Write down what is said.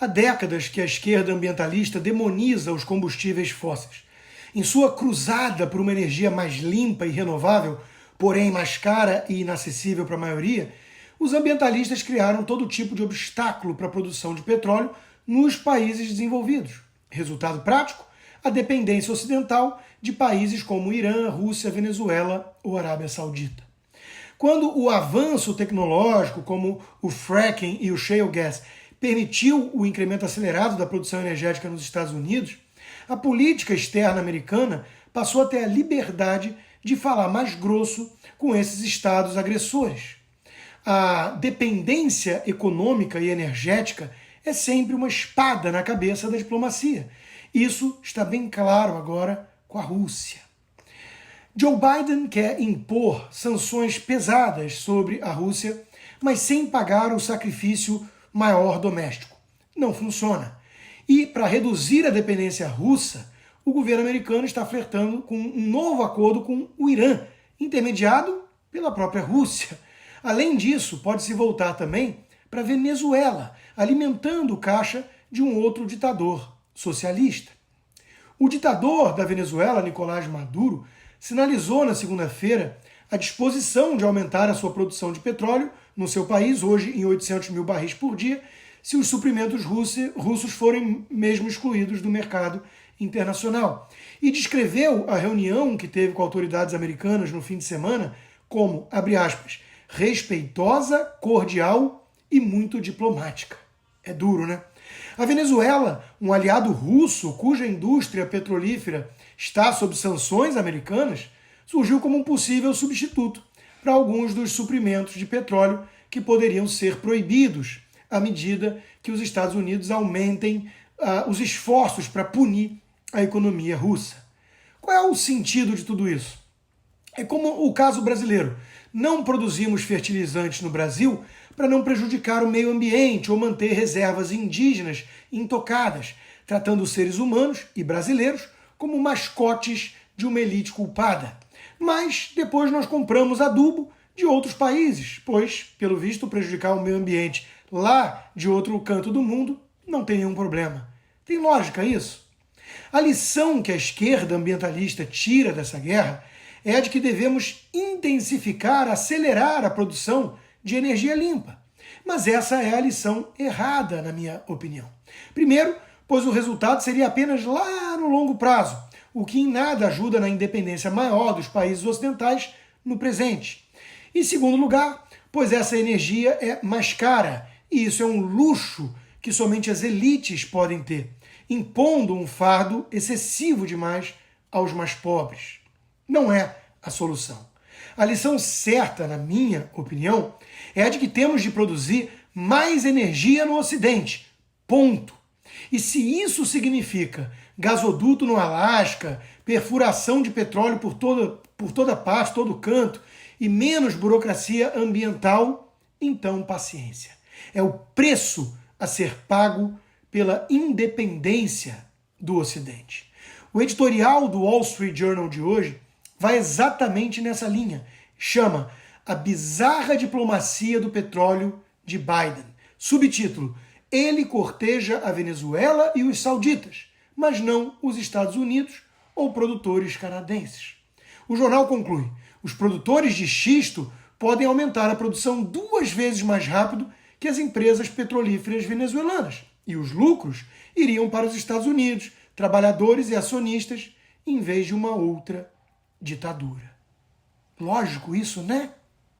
Há décadas que a esquerda ambientalista demoniza os combustíveis fósseis. Em sua cruzada por uma energia mais limpa e renovável, porém mais cara e inacessível para a maioria, os ambientalistas criaram todo tipo de obstáculo para a produção de petróleo nos países desenvolvidos. Resultado prático? A dependência ocidental de países como Irã, Rússia, Venezuela ou Arábia Saudita. Quando o avanço tecnológico, como o fracking e o shale gas, permitiu o incremento acelerado da produção energética nos Estados Unidos, a política externa americana passou a ter a liberdade de falar mais grosso com esses estados agressores. A dependência econômica e energética é sempre uma espada na cabeça da diplomacia. Isso está bem claro agora com a Rússia. Joe Biden quer impor sanções pesadas sobre a Rússia, mas sem pagar o sacrifício maior doméstico. Não funciona. E para reduzir a dependência russa, o governo americano está flertando com um novo acordo com o Irã, intermediado pela própria Rússia. Além disso, pode-se voltar também para a Venezuela, alimentando o caixa de um outro ditador socialista. O ditador da Venezuela, Nicolás Maduro, sinalizou na segunda-feira a disposição de aumentar a sua produção de petróleo no seu país, hoje em 800 mil barris por dia, se os suprimentos russos forem mesmo excluídos do mercado internacional. E descreveu a reunião que teve com autoridades americanas no fim de semana como, abre aspas, respeitosa, cordial e muito diplomática. É duro, né? A Venezuela, um aliado russo cuja indústria petrolífera está sob sanções americanas, surgiu como um possível substituto para alguns dos suprimentos de petróleo que poderiam ser proibidos à medida que os Estados Unidos aumentem os esforços para punir a economia russa. Qual é o sentido de tudo isso? É como o caso brasileiro. Não produzimos fertilizantes no Brasil para não prejudicar o meio ambiente ou manter reservas indígenas intocadas, tratando os seres humanos e brasileiros como mascotes de uma elite culpada. Mas depois nós compramos adubo de outros países, pois, pelo visto, prejudicar o meio ambiente lá de outro canto do mundo não tem nenhum problema. Tem lógica isso? A lição que a esquerda ambientalista tira dessa guerra é a de que devemos intensificar, acelerar a produção de energia limpa. Mas essa é a lição errada, na minha opinião. Primeiro, pois o resultado seria apenas lá no longo prazo, o que em nada ajuda na independência maior dos países ocidentais no presente. Em segundo lugar, pois essa energia é mais cara, e isso é um luxo que somente as elites podem ter, impondo um fardo excessivo demais aos mais pobres. Não é a solução. A lição certa, na minha opinião, é a de que temos de produzir mais energia no Ocidente. Ponto. E se isso significa gasoduto no Alasca, perfuração de petróleo por toda parte, todo canto, e menos burocracia ambiental, então paciência. É o preço a ser pago pela independência do Ocidente. O editorial do Wall Street Journal de hoje vai exatamente nessa linha. Chama A Bizarra Diplomacia do Petróleo de Biden. Subtítulo: Ele corteja a Venezuela e os sauditas, mas não os Estados Unidos ou produtores canadenses. O jornal conclui: os produtores de xisto podem aumentar a produção 2 vezes mais rápido que as empresas petrolíferas venezuelanas, e os lucros iriam para os Estados Unidos, trabalhadores e acionistas, em vez de uma outra ditadura. Lógico isso, né?